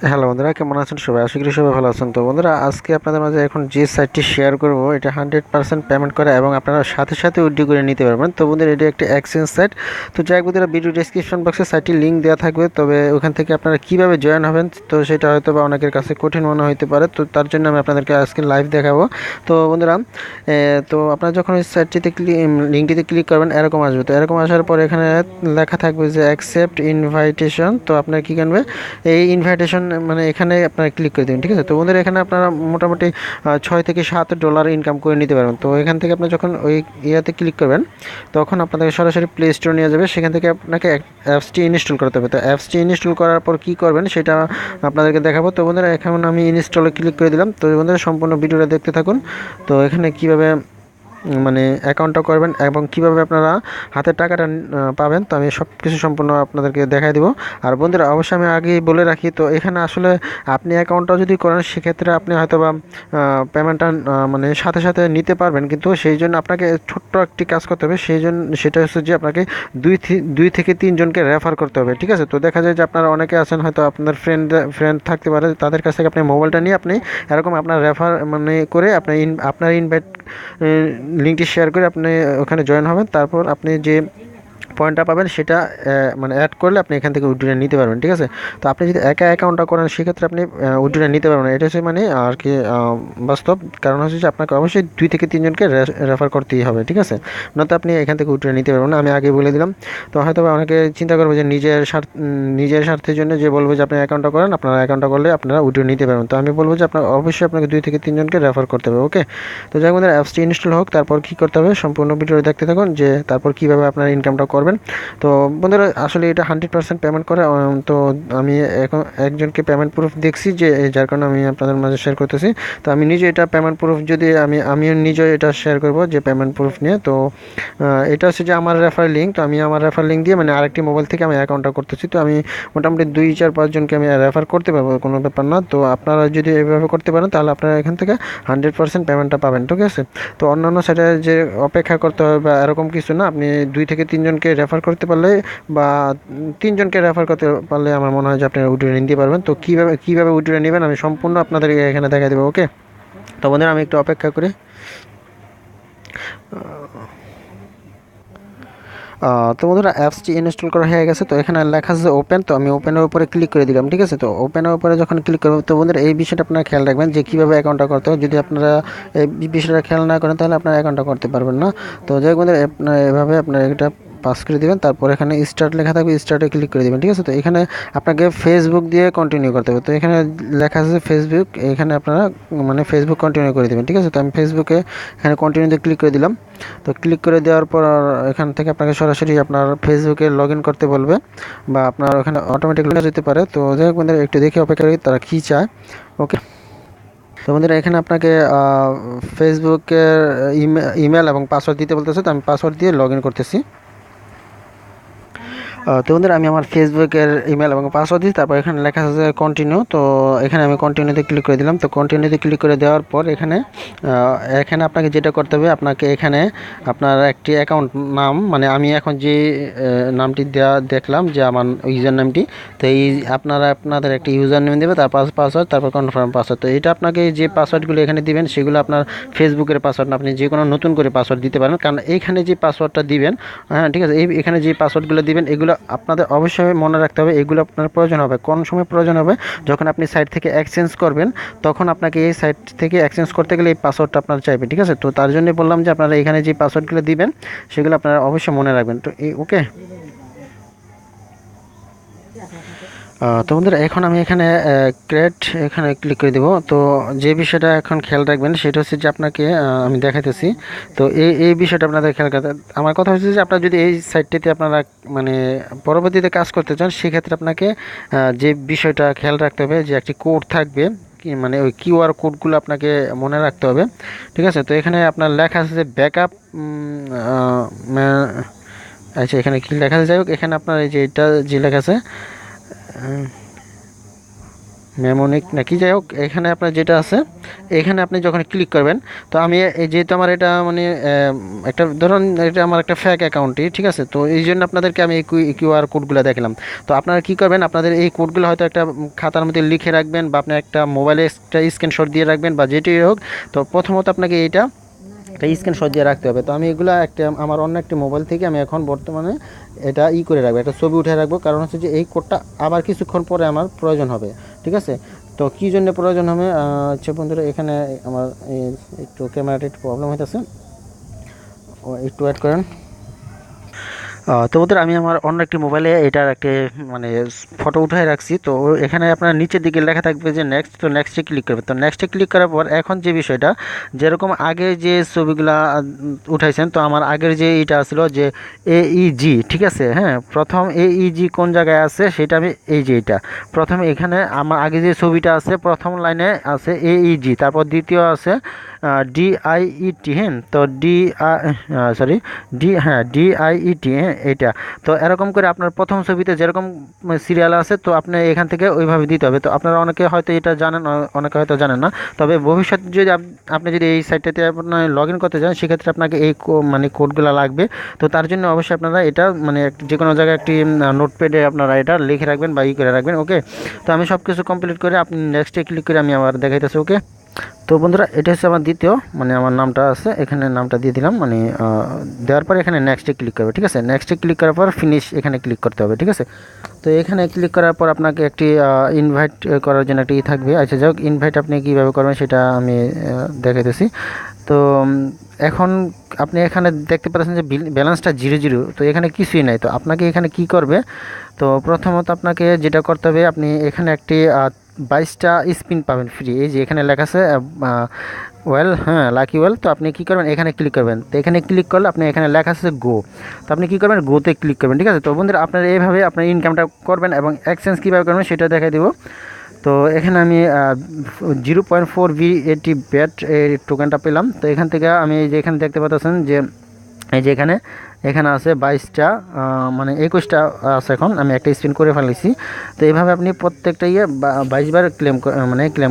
Hello বন্ধুরা, কেমন আছেন সবাই? আশা করি সবাই ভালো আছেন। তো বন্ধুরা, আজকে আপনাদের মাঝে এখন যে সাইটটি শেয়ার করব, এটা 100% পেমেন্ট করে এবং আপনারা সাথে সাথে উইথড্র করে নিতে পারবেন। তো বন্ধুরা, এটা একটি এক্সচেঞ্জ সাইট। তো যাই হোক বন্ধুরা, ভিডিও ডেসক্রিপশন বক্সে সাইটটির লিঙ্ক দেওয়া থাকবে। তবে ওখান থেকে আপনারা কীভাবে জয়েন হবেন, তো সেটা হয়তো বা অনেকের কাছে কঠিন মনে হতে পারে। তো তার জন্য আমি আপনাদেরকে আজকে লাইভ দেখাবো। তো বন্ধুরা, তো আপনারা যখন এই সাইটটিতে লিঙ্কটিতে ক্লিক করবেন, এরকম আসবে। তো এরকম আসার পর এখানে লেখা থাকবে যে অ্যাকসেপ্ট ইনভাইটেশন। তো আপনার কী করবে, এই ইনভাইটেশন মানে এখানে আপনারা ক্লিক করে দেবেন, ঠিক আছে? তো বন্ধুরা, এখানে আপনারা মোটামুটি $6 থেকে $7 ইনকাম করে নিতে পারবেন। তো এখান থেকে আপনি যখন ওই ইয়াতে ক্লিক করবেন, তখন আপনাদের সরাসরি প্লে স্টোর নিয়ে যাবে। সেখান থেকে আপনাকে অ্যাপসটি ইনস্টল করতে হবে। তো অ্যাপসটি ইনস্টল করার পর কী করবেন সেটা আপনাদেরকে দেখাবো। তো বন্ধুরা, এখন আমি ইনস্টলে ক্লিক করে দিলাম। তো বন্ধুরা, সম্পূর্ণ ভিডিওটা দেখতে থাকুন। তো এখানে কীভাবে মানে অ্যাকাউন্টটা করবেন এবং কিভাবে আপনারা হাতের টাকাটা পাবেন, তো আমি সব কিছু সম্পূর্ণ আপনাদেরকে দেখাই দিব। আর বন্ধুরা, অবশ্যই আমি আগেই বলে রাখি, তো এখানে আসলে আপনি অ্যাকাউন্টটা যদি করেন, সেক্ষেত্রে আপনি হয়তো বা পেমেন্টটা মানে সাথে সাথে নিতে পারবেন, কিন্তু সেই জন্য আপনাকে ছোট্ট একটি কাজ করতে হবে। সেই জন্য সেটা হচ্ছে যে আপনাকে দুই থেকে তিনজনকে রেফার করতে হবে, ঠিক আছে? তো দেখা যায় যে আপনারা অনেকে আছেন, হয়তো আপনার ফ্রেন্ড থাকতে পারে, তাদের কাছ থেকে আপনি মোবাইলটা নিয়ে আপনি এরকম আপনার রেফার মানে করে আপনি আপনার ইনভাইট লিঙ্কটি শেয়ার করে আপনি ওখানে জয়েন হবেন। তারপর আপনি যে পয়েন্টটা পাবেন সেটা মানে অ্যাড করলে আপনি এখান থেকে উইথড্র নিতে পারবেন, ঠিক আছে? তো আপনি যদি একা অ্যাকাউন্টটা করেন, সেক্ষেত্রে আপনি উইথড্র নিতে পারবেন না। এটা হচ্ছে মানে আর কি বাস্তব কারণ হচ্ছে যে আপনাকে অবশ্যই 2 থেকে 3জনকে রেফার করতেই হবে, ঠিক আছে? নয়তো আপনি এখান থেকে উইথড্র নিতে পারবেন না, আমি আগে বলে দিলাম। তো হয়তো অনেকে চিন্তা করবে যে নিজের স্বার্থের জন্য যে বলবো যে আপনি অ্যাকাউন্টটা করেন, আপনারা অ্যাকাউন্টটা করলে আপনারা উইথড্র নিতে পারবেন। তো আমি বলবো যে অবশ্যই আপনাকে 2 থেকে 3জনকে রেফার করতে হবে, ওকে? তো যাই হোক, অ্যাপসটি ইনস্টল হোক, তারপর কী করতে হবে সম্পূর্ণ ভিডিও দেখতে থাকুন, যে তারপর কীভাবে আপনার ইনকামটা করবেন। তো বন্ধুরা, আসলে এটা 100% পেমেন্ট করে। তো আমি এখন একজনকে পেমেন্ট প্রুফ দেখছি, যে যার কারণে আমি আপনাদের মাঝে শেয়ার করতেছি। তো আমি নিজে এটা পেমেন্ট প্রুফ যদি আমি নিজে এটা শেয়ার করব যে পেমেন্ট প্রুফ নিয়ে। তো এটা হচ্ছে যে আমার রেফার লিঙ্ক। তো আমি আমার রেফার লিঙ্ক দিয়ে মানে আরেকটি মোবাইল থেকে আমি অ্যাকাউন্টটা করতেছি। তো আমি মোটামুটি 2 4 5জনকে আমি রেফার করতে পারবো, কোনো ব্যাপার না। তো আপনারা যদি এইভাবে করতে পারেন, তাহলে আপনারা এখান থেকে 100% পেমেন্টটা পাবেন, ঠিক আছে? তো অন্যান্য সাইটে যে অপেক্ষা করতে হবে বা এরকম কিছু না, আপনি 2 থেকে 3জনকে রেফার করতে পারলে বা 3জনকে রেফার করতে পারলে আমার মনে হয় যে আপনি উইথড্র নিতে পারবেন। তো কীভাবে উইথড্র নেবেন আমি সম্পূর্ণ আপনাদেরকে এখানে দেখা দেবো, ওকে? তো বন্ধুরা, আমি একটু অপেক্ষা করি। তো বন্ধুরা, অ্যাপসটি ইনস্টল করা হয়ে গেছে। তো এখানে লেখা আছে ওপেন। তো আমি ওপেনের উপরে ক্লিক করে দিলাম, ঠিক আছে? তো ওপেনের উপরে যখন ক্লিক করব, তো বন্ধুরা, এই বিষয়টা আপনারা খেয়াল রাখবেন যে কীভাবে অ্যাকাউন্টটা করতে হয়। যদি আপনারা এই বিষয়টা খেয়াল না করেন, তাহলে আপনারা অ্যাকাউন্টটা করতে পারবেন না। তো যাই হোক বন্ধুরা, আপনারা এভাবে আপনারা এটা পাস করে দেবেন। তারপর এখানে স্টার্ট লেখা থাকবে, স্টার্টে ক্লিক করে দেবেন, ঠিক আছে? তো এখানে আপনাকে ফেসবুক দিয়ে কন্টিনিউ করতে হবে। তো এখানে লেখা আছে ফেসবুক, এখানে আপনারা মানে ফেসবুক কন্টিনিউ করে দেবেন, ঠিক আছে? তো আমি ফেসবুকে এখানে কন্টিনিউতে ক্লিক করে দিলাম। তো ক্লিক করে দেওয়ার পর এখান থেকে আপনাকে সরাসরি আপনার ফেসবুকে লগ ইন করতে বলবে, বা আপনার ওখানে অটোমেটিক লগ যেতে পারে। তো যাই হোক বন্ধুরা, একটু দেখে অপেক্ষা করি তারা কী চায়, ওকে? তো বন্ধুরা, এখানে আপনাকে ফেসবুকের ইমেল এবং পাসওয়ার্ড দিতে বলতেছে। তো আমি পাসওয়ার্ড দিয়ে লগ ইন করতেছি। তো বন্ধুরা, আমি আমার ফেসবুকের ইমেল এবং পাসওয়ার্ড দিই। তারপর এখানে লেখা আছে কন্টিনিউ। তো এখানে আমি কন্টিনিউতে ক্লিক করে দিলাম। তো কন্টিনিউতে ক্লিক করে দেওয়ার পর এখানে আপনাকে যেটা করতে হবে, আপনাকে এখানে আপনার একটি অ্যাকাউন্ট নাম, মানে আমি এখন যে নামটি দেখলাম যে আমার ইউজার নামটি, তো এই আপনাদের একটা ইউজার নেম দেবে, তারপর পাসওয়ার্ড, তারপর কনফার্ম পাসওয়ার্ড। তো এটা আপনাকে যে পাসওয়ার্ডগুলো এখানে দিবেন, সেগুলো আপনার ফেসবুকের পাসওয়ার্ড না, আপনি যে কোনো নতুন করে পাসওয়ার্ড দিতে পারেন। কারণ এইখানে যে পাসওয়ার্ডটা দিবেন, হ্যাঁ, ঠিক আছে, এখানে যে পাসওয়ার্ডগুলো দিবেন, এগুলো আপনাদের অবশ্যই মনে রাখতে হবে। এগুলো আপনার প্রয়োজন হবে কোন সময় প্রয়োজন হবে, যখন আপনি সাইট থেকে এক্সচেঞ্জ করবেন, তখন আপনাকে এই সাইট থেকে এক্সচেঞ্জ করতে গেলে এই পাসওয়ার্ডটা আপনার চাইবে, ঠিক আছে? তো তার জন্য বললাম যে আপনারা এখানে যে পাসওয়ার্ডগুলো দিবেন, সেগুলো আপনারা অবশ্যই মনে রাখবেন। তো ওকে। তো বন্ধুরা, এখন আমি এখানে ক্রিয়েট এখানে ক্লিক করে দেবো। তো যে বিষয়টা এখন খেয়াল রাখবেন, সেটা হচ্ছে যে আপনাকে আমি দেখাইতেছি। তো এই বিষয়টা আপনাদের খেয়াল করতে, আমার কথা হচ্ছে যে আপনারা যদি এই সাইটটিতে আপনারা মানে পরবর্তীতে কাজ করতে চান, সেক্ষেত্রে আপনাকে যে বিষয়টা খেয়াল রাখতে হবে, যে একটি কোড থাকবে, মানে ওই কিউআর কোডগুলো আপনাকে মনে রাখতে হবে, ঠিক আছে? তো এখানে আপনার লেখা আছে যে ব্যাকআপ, আচ্ছা, এখানে কি লেখা আছে, যাই হোক, এখানে আপনার এই যে এটা যে লেখা আছে, মেমোনিক নাকি যাই হোক, এখানে আপনার যেটা আছে এখানে আপনি যখন ক্লিক করবেন, তো আমি যেহেতু আমার এটা মানে একটা ধরুন এটা আমার একটা ফেক অ্যাকাউন্টই, ঠিক আছে, তো এই জন্য আপনাদেরকে আমি এই কিউআর কোডগুলো দেখালাম। তো আপনারা কী করবেন, আপনাদের এই কোডগুলো হয়তো একটা খাতার মধ্যে লিখে রাখবেন বা আপনি একটা মোবাইলে একটা স্ক্রিনশট দিয়ে রাখবেন বা যেটি হোক। তো প্রথমত আপনাকে এইটা একটা স্ক্রিনশট দিয়ে রাখতে হবে। তো আমি এগুলো একটা আমার অন্য একটি মোবাইল থেকে আমি এখন বর্তমানে এটা করে রাখবো, একটা ছবি উঠে রাখবো, কারণ হচ্ছে যে এই কোডটা আবার কিছুক্ষণ পরে আমার প্রয়োজন হবে, ঠিক আছে। তো কী জন্য প্রয়োজন হবে, আচ্ছা বন্ধুরা, এখানে আমার একটু ক্যামেরাটা একটু প্রবলেম হইতেছে, একটু ওয়েট করেন। তো বন্ধুরা, আমি আমার অন্য একটি মোবাইলে এটার একটি মানে ফটো উঠায় রাখছি। তো এখানে আপনার নিচের দিকে লেখা থাকবে যে নেক্সট, তো নেক্সটে ক্লিক করবে। তো নেক্সটে ক্লিক করার পর এখন যে বিষয়টা, যেরকম আগে যে ছবিগুলা উঠাইছেন, তো আমার আগের যে এটা ছিল যে AEG, ঠিক আছে, হ্যাঁ, প্রথম AEG কোন জায়গায় আছে সেটা আমি এই যে এটা প্রথমে এখানে আমার আগে যে ছবিটা আছে প্রথম লাইনে আছে AEG, তারপর দ্বিতীয় আছে DIET, হ্যাঁ, তো সরি DIET, হ্যাঁ, এটা। তো এরকম করে আপনার প্রথম ছবিতে যেরকম সিরিয়াল আছে, তো আপনি এখান থেকে ওইভাবে দিতে হবে। তো আপনারা অনেকে হয়তো এটা জানেন, অনেকে হয়তো জানেন না। তবে ভবিষ্যতে যদি আপনি যদি এই সাইটটাতে আপনার লগ ইন করতে চান, সেক্ষেত্রে আপনাকে এই মানে কোডগুলো লাগবে। তো তার জন্য অবশ্যই আপনারা এটা মানে যে কোনো জায়গায় একটি নোটপ্যাডে আপনারা এটা লিখে রাখবেন বা করে রাখবেন, ওকে। তো আমি সব কিছু কমপ্লিট করে আপনি নেক্সটে ক্লিক করে আমি আবার দেখাইতেছি, ওকে। তো বন্ধুরা, এটা হচ্ছে আমার দ্বিতীয় মানে আমার নামটা আছে এখানে, নামটা দিয়ে দিলাম, মানে দেওয়ার পর এখানে নেক্সটে ক্লিক করবে, ঠিক আছে। নেক্সটে ক্লিক করার পর ফিনিশ এখানে ক্লিক করতে হবে, ঠিক আছে। তো এখানে ক্লিক করার পর আপনাকে একটি ইনভাইট করার জন্য একটি থাকবে। আচ্ছা, যাই হোক, ইনভাইট আপনি কীভাবে করবেন সেটা আমি দেখাইতেছি। তো এখন আপনি এখানে দেখতে পাচ্ছেন যে ব্যালেন্সটা 0 0, তো এখানে কিছুই নাই। তো আপনাকে এখানে কি করবে, তো প্রথমত আপনাকে যেটা করতে হবে, আপনি এখানে একটি 22টা স্পিন পাবেন ফ্রি, এই যে এখানে লেখা আছে ওয়েল, হ্যাঁ, লাকি ওয়েল। তো আপনি কী করবেন, এখানে ক্লিক করবেন। তো এখানে ক্লিক করলে আপনি এখানে লেখা আছে গো, তো আপনি কী করবেন, গোতে ক্লিক করবেন, ঠিক আছে। তো বন্ধুরা, আপনারা এইভাবে আপনার ইনকামটা করবেন এবং এক্সচেঞ্জ কীভাবে করবেন সেটা দেখাই দেবো। তো এখানে আমি 0.4 VAT ব্যাট এই টোকেনটা পেলাম। তো এখান থেকে আমি যে এখানে দেখতে পাচ্ছেন যে এই যে এখানে এখানে আছে 22টা, মানে 21টা আছে। এখন আমি একটা স্পিন করে ফেলেছি। তো এইভাবে আপনি প্রত্যেকটা 22বার ক্লেম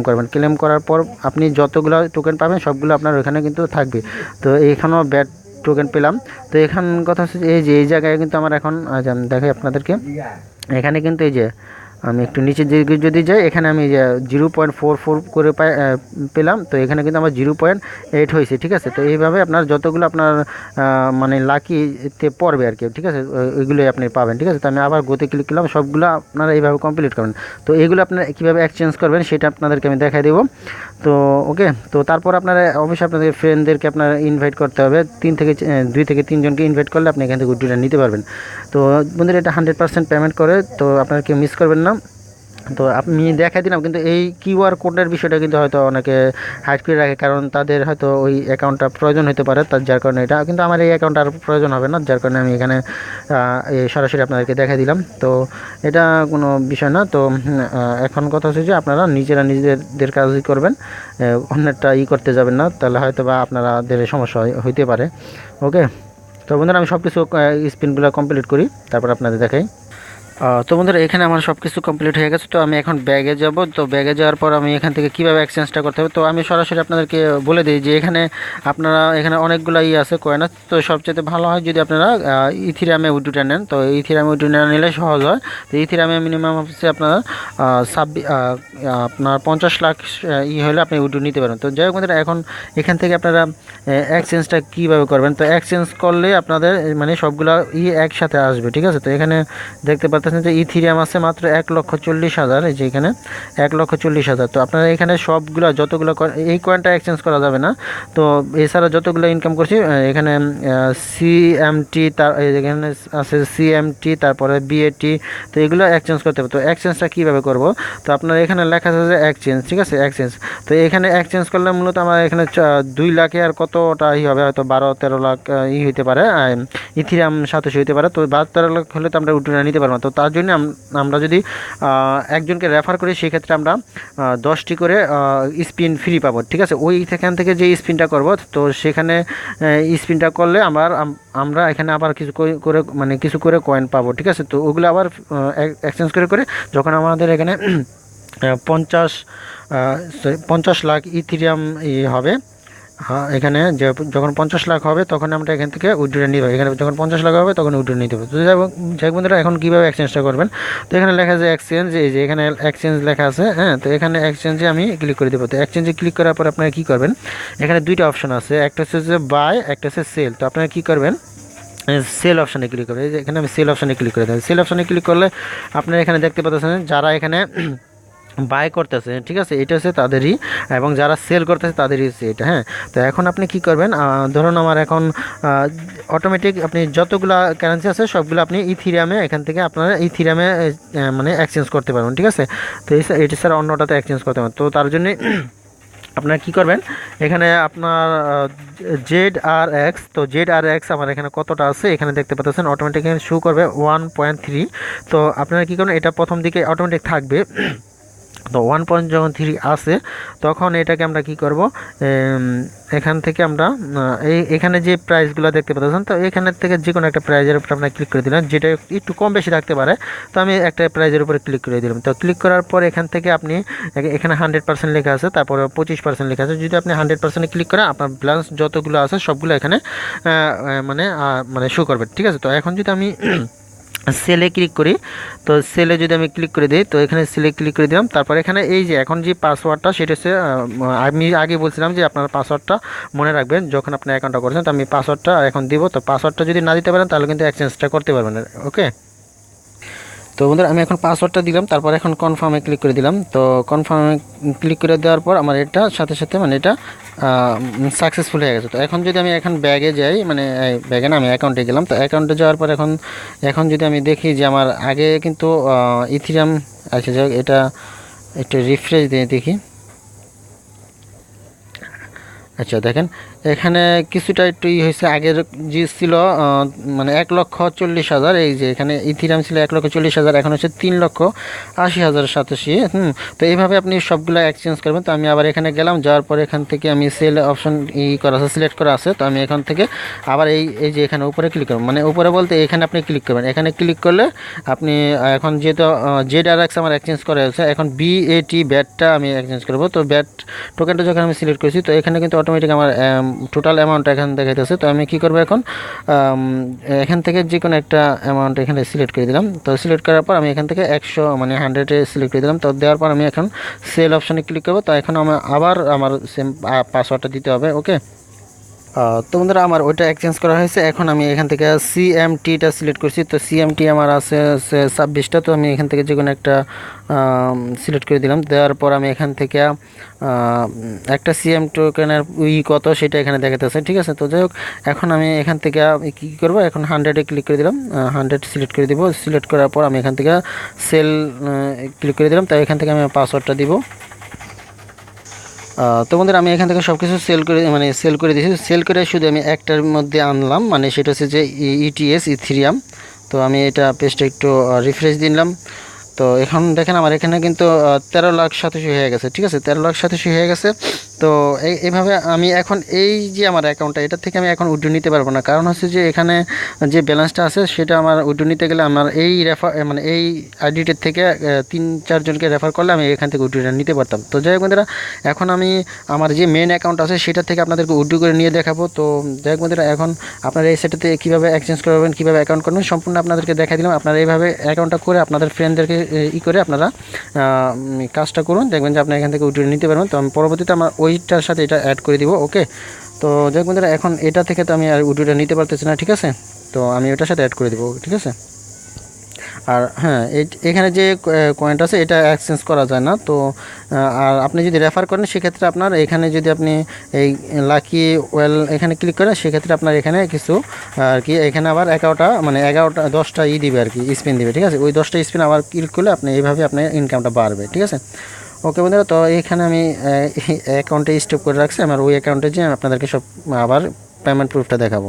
করবেন। ক্লেম করার পর আপনি যতগুলো টোকেন পাবেন সবগুলো আপনার ওখানে কিন্তু থাকবে। তো এখানেও ব্যাট টোকেন পেলাম। তো এখান কথা হচ্ছে এই যে এই জায়গায় কিন্তু আমার এখন আমি দেখাই আপনাদেরকে, এখানে কিন্তু এই যে আমি একটু নিচের দিকে যদি যাই, এখানে আমি 0.44 করে পেলাম। তো এখানে কিন্তু আমার 0.8 হয়েছে, ঠিক আছে। তো এইভাবে আপনার যতগুলো আপনার মানে লাকিতে পড়বে আর কি, ঠিক আছে, ওইগুলোই আপনি পাবেন, ঠিক আছে। তো আমি আবার গোতে ক্লিক করলাম, সবগুলো আপনারা এইভাবে কমপ্লিট করবেন। তো এইগুলো আপনারা কীভাবে এক্সচেঞ্জ করবেন সেটা আপনাদেরকে আমি দেখাই দেবো। তো ওকে, তো তারপর আপনারা অবশ্যই আপনাদের ফ্রেন্ডদেরকে আপনারা ইনভাইট করতে হবে। 2 থেকে 3 জনকে ইনভাইট করলে আপনি এখান থেকে উইথড্রটা নিতে পারবেন। তো বন্ধুরা, এটা 100% পেমেন্ট করে, তো আপনারা কেউ মিস করবেন না। তো আমি দেখাই দিলাম, কিন্তু এই কিউআর কোডের বিষয়টা কিন্তু হয়তো অনেকে হাইড করে রাখে, কারণ তাদের হয়তো ওই অ্যাকাউন্টটা প্রয়োজন হতে পারে, তার যার কারণে এটা, কিন্তু আমার এই অ্যাকাউন্টটা আর প্রয়োজন হবে না, যার কারণে আমি এখানে সরাসরি আপনাদেরকে দেখাই দিলাম। তো এটা কোনো বিষয় না। তো এখন কথা হচ্ছে যে আপনারা নিজেরা নিজেদের কাজই করবেন, অন্যটা করতে যাবেন না, তাহলে হয়তো বা আপনাদের সমস্যা হইতে পারে, ওকে। তো বন্ধুরা, আমি সব কিছু স্পিনগুলো কমপ্লিট করি, তারপর আপনাদের দেখাই। তো বন্ধুরা, এখানে আমার সব কিছু কমপ্লিট হয়ে গেছে। তো আমি এখন ব্যাগে যাব। তো ব্যাগে যাওয়ার পর আমি এখান থেকে কীভাবে এক্সচেঞ্জটা করতে হবে, তো আমি সরাসরি আপনাদেরকে বলে দিই যে এখানে আপনারা এখানে অনেকগুলো আছে কয়েন আছে। তো সবচেয়ে ভালো হয় যদি আপনারা ইথিরিয়ামে উইথড্রটা নেন। তো ইথিরিয়ামে উইথড্রটা নিলে সহজ হয়। তো ইথিরিয়ামে মিনিমাম হচ্ছে আপনারা আপনার 50 লাখ হলে আপনি উইথড্র নিতে পারেন। তো যাই হোক বন্ধুরা, এখন এখান থেকে আপনারা এক্সচেঞ্জটা কীভাবে করবেন, তো এক্সচেঞ্জ করলে আপনাদের মানে সবগুলো একসাথে আসবে, ঠিক আছে। তো এখানে দেখতে পাচ্ছেন যে ইথিরিয়াম আছে মাত্র 1,40,000, এই যে এখানে 1,40,000। তো আপনারা এখানে সবগুলো যতগুলো এই কয়েনটা এক্সচেঞ্জ করা যাবে না। তো এছাড়া যতগুলো ইনকাম করছি এখানে CMT, তার এখানে আছে CMT, তারপরে BAT। তো এগুলো এক্সচেঞ্জ করতে হবে। তো এক্সচেঞ্জটা কীভাবে করব, তো আপনার এখানে লেখা আছে যে এক্সচেঞ্জ, ঠিক আছে, এক্সচেঞ্জ। তো এখানে এক্সচেঞ্জ করলে মূলত আমার এখানে 2 লাখে আর কতটা হবে, হয়তো 12-13 লাখ হইতে পারে, ইথিরিয়াম 27 হইতে পারে। তো 12-13 লাখ হলে তো আমরা উঠে নিতে পারবো না। তো তার জন্য আমরা যদি একজনকে রেফার করি, সেক্ষেত্রে আমরা 10টি করে স্পিন ফ্রি পাবো, ঠিক আছে। ওই সেখান থেকে যে স্পিনটা করব, তো সেখানে স্পিনটা করলে আমরা এখানে আবার কিছু করে কয়েন পাবো, ঠিক আছে। তো ওগুলো আবার এক্সচেঞ্জ করে যখন আমাদের এখানে 50 লাখ ইথেরিয়াম হবে। হ্যাঁ, এখানে যখন 50 লাখ হবে তখন আমরা এখান থেকে উইথড্র নিতে হবে। এখানে যখন 50 লাখ হবে তখন উইথড্র নিতে হবে। তো যাই বন্ধুরা, এখন কীভাবে এক্সচেঞ্জটা করবেন, তো এখানে লেখা আছে এক্সচেঞ্জ, এই যে এখানে এক্সচেঞ্জ লেখা আছে। হ্যাঁ, তো এখানে এক্সচেঞ্জে আমি ক্লিক করে দেবো। তো এক্সচেঞ্জে ক্লিক করার পর আপনারা কী করবেন, এখানে দুইটা অপশন আছে, একটা হচ্ছে যে বাই, একটা হচ্ছে সেল। তো আপনারা কী করবেন, সেল অপশানে ক্লিক করবেন। এই যে এখানে আমি সেল অপশানে ক্লিক করে দেবো। সেল অপশানে ক্লিক করলে আপনারা এখানে দেখতে পাচ্ছেন যারা এখানে বাই করতেছে, ঠিক আছে, এটা হচ্ছে তাদেরই, এবং যারা সেল করতেছে তাদেরই হচ্ছে এটা। হ্যাঁ, তো এখন আপনি কি করবেন, ধরুন আমার এখন অটোমেটিক আপনি যতগুলো কারেন্সি আছে সবগুলো আপনি ইথিরিয়ামে, এখান থেকে আপনারা ইথিরিয়ামে মানে এক্সচেঞ্জ করতে পারবেন, ঠিক আছে। তো এটি স্যার অন্যটাতে এক্সচেঞ্জ করতে পারবেন। তো তার জন্যে আপনারা কী করবেন, এখানে আপনার ZRX, তো ZRX আমার এখানে কতটা আছে এখানে দেখতে পাচ্ছেন, অটোমেটিক এখানে শো করবে 1.3। তো আপনারা কী করবেন, এটা প্রথম দিকে অটোমেটিক থাকবে। তো 1.3 আসে তখন এটাকে আমরা কি করব, এখান থেকে আমরা এখানে যে প্রাইসগুলো দেখতে পাচ্ছেন, তো এখানের থেকে যে কোনো একটা প্রাইজের উপর আপনার ক্লিক করে দিলাম, যেটা একটু কম বেশি থাকতে পারে। তো আমি একটা প্রাইজের উপরে ক্লিক করে দিলাম। তো ক্লিক করার পর এখান থেকে আপনি এখানে 100% লেখা আছে, তারপরে 25% লেখা আছে। যদি আপনি 100% ক্লিক করেন, আপনার ব্যালেন্স যতগুলো আছে সবগুলো এখানে মানে শো করবে, ঠিক আছে। তো এখন যদি আমি সেলে ক্লিক করি, তো সেলে যদি আমি ক্লিক করে দিই, তো এখানে সেলে ক্লিক করে দিলাম। তারপর এখানে এই যে এখন যে পাসওয়ার্ডটা, সেটা হচ্ছে আমি আগে বলছিলাম যে আপনার পাসওয়ার্ডটা মনে রাখবেন যখন আপনি অ্যাকাউন্টটা করছেন। তো আমি পাসওয়ার্ডটা এখন দিব। তো পাসওয়ার্ডটা যদি না দিতে পারেন তাহলে কিন্তু এক্সচেঞ্জটা করতে পারবেন না, ওকে। তো বন্ধুরা, আমি এখন পাসওয়ার্ডটা দিলাম, তারপর এখন কনফার্মে ক্লিক করে দিলাম। তো কনফার্মে ক্লিক করে দেওয়ার পর আমার এটা সাথে সাথে মানে এটা সাকসেসফুল হয়ে গেছে। তো এখন যদি আমি এখন ব্যাগে যাই, মানে ব্যাগে না, আমি অ্যাকাউন্টে গেলাম। তো অ্যাকাউন্টে যাওয়ার পর এখন যদি আমি দেখি যে আমার আগে কিন্তু ইথিরিয়াম আছে, যাই হোক, এটা একটু রিফ্রেশ দিয়ে দেখি। আচ্ছা, দেখেন এখানে কিছুটা একটু হয়েছে। আগের যে ছিল মানে 1,40,000, এই যে এখানে ইথিরিয়াম ছিল 1,40,000, এখন হচ্ছে 3,80,87। তো এইভাবে আপনি সবগুলো এক্সচেঞ্জ করবেন। তো আমি আবার এখানে গেলাম, যাওয়ার পরে এখান থেকে আমি সেল অপশন করা আছে, সিলেক্ট করা আছে। তো আমি এখান থেকে আবার এই যে এখানে উপরে ক্লিক করবেন, মানে উপরে বলতে এখানে আপনি ক্লিক করবেন। এখানে ক্লিক করলে আপনি এখন যেহেতু ZRX আমার এক্সচেঞ্জ করা হয়েছে, এখন ব্যাটটা আমি এক্সচেঞ্জ করবো। তো ব্যাট টোকেনটা যখন আমি সিলেক্ট করেছি, তো এখানে কিন্তু অটোমেটিক আমার টোটাল অ্যামাউন্ট এখানে দেখাইতেছে। তো আমি কি করব, এখন এখান থেকে যে কোনো একটা অ্যামাউন্ট এখানে সিলেক্ট করে দিলাম। তো সিলেক্ট করার পর আমি এখান থেকে 100 মানে 100-এ সিলেক্ট করে দিলাম। তো দেওয়ার পর আমি এখন সেল অপশানে ক্লিক করবো। তো এখন আমার সেম পাসওয়ার্ডটা দিতে হবে, ওকে। তো বন্ধুরা, আমার ওইটা এক্সচেঞ্জ করা হয়েছে। এখন আমি এখান থেকে CMTটা সিলেক্ট করছি। তো CMT আমার আছে 26টা। তো আমি এখান থেকে যে কোনো একটা সিলেক্ট করে দিলাম। দেওয়ার পর আমি এখান থেকে একটা CM টোকেনের কত সেটা এখানে দেখাতেছে, ঠিক আছে। তো যাই হোক, এখন আমি এখান থেকে কী করবো, এখন 100-এ ক্লিক করে দিলাম, 100 সিলেক্ট করে দিব। সিলেক্ট করার পর আমি এখান থেকে সেল ক্লিক করে দিলাম। তো এখান থেকে আমি পাসওয়ার্ডটা দিব। তো বন্ধুরা, আমি এখান থেকে সব কিছু সেল করে দিয়েছি। সেল করে শুধু আমি একটার মধ্যে আনলাম, মানে সেটা হচ্ছে যে ইথিরিয়াম। তো আমি এটা পেজটা একটু রিফ্রেশ দিলাম। তো এখন দেখেন আমার এখানে কিন্তু 13,87,000 হয়ে গেছে, ঠিক আছে, 13,87,000 হয়ে গেছে। তো এইভাবে আমি এখন এই যে আমার অ্যাকাউন্টটা, এটা থেকে আমি এখন উইথড্র নিতে পারবো না। কারণ হচ্ছে যে এখানে যে ব্যালেন্সটা আছে সেটা আমার উইথড্র নিতে গেলে আমার এই মানে এই আইডিটার থেকে 3-4 জনকে রেফার করলে আমি এখান থেকে উইথড্রটা নিতে পারতাম। তো যাই হোক বন্ধুরা, এখন আমি আমার যে মেন অ্যাকাউন্ট আছে সেটা থেকে আপনাদেরকে উইথড্র করে নিয়ে দেখাবো। তো যাই হোক বন্ধুরা, এখন আপনারা এই সেটাতে কীভাবে এক্সচেঞ্জ করবেন, কীভাবে অ্যাকাউন্ট করবেন, সম্পূর্ণ আপনাদেরকে দেখা দিলাম। আপনারা এইভাবে অ্যাকাউন্টটা করে আপনাদের ফ্রেন্ডদেরকে করে আপনারা কাজটা করুন, দেখবেন যে আপনি এখান থেকে উইথড্র নিতে পারবেন। তো আমি পরবর্তীতে আমার ওইটার সাথে এটা অ্যাড করে দিব, ওকে। তো যাই হোক বন্ধুরা, এখন এটা থেকে তো আমি আর উইথড্রটা নিতে পারতেছি না, ঠিক আছে। তো আমি ওটার সাথে অ্যাড করে দিব, ঠিক আছে। আর হ্যাঁ, এখানে যে কয়েনটা আছে এটা এক্সচেঞ্জ করা যায় না। তো আর আপনি যদি রেফার করেন সেক্ষেত্রে আপনার এখানে যদি আপনি এই লাকি ওয়েল এখানে ক্লিক করেন, সেক্ষেত্রে আপনার এখানে কিছু আর কি এখানে আবার 10টা দিবে আর কি, স্পিন দিবে, ঠিক আছে। ওই 10টা স্পিন আবার ক্লিক করলে আপনি এইভাবে আপনার ইনকামটা বাড়বে, ঠিক আছে। ওকে বন্ধুরা, তো এখানে আমি অ্যাকাউন্টে স্টপ করে রাখছি। আমার ওই অ্যাকাউন্টে যে আপনাদেরকে সব আবার পেমেন্ট প্রুফটা দেখাবো।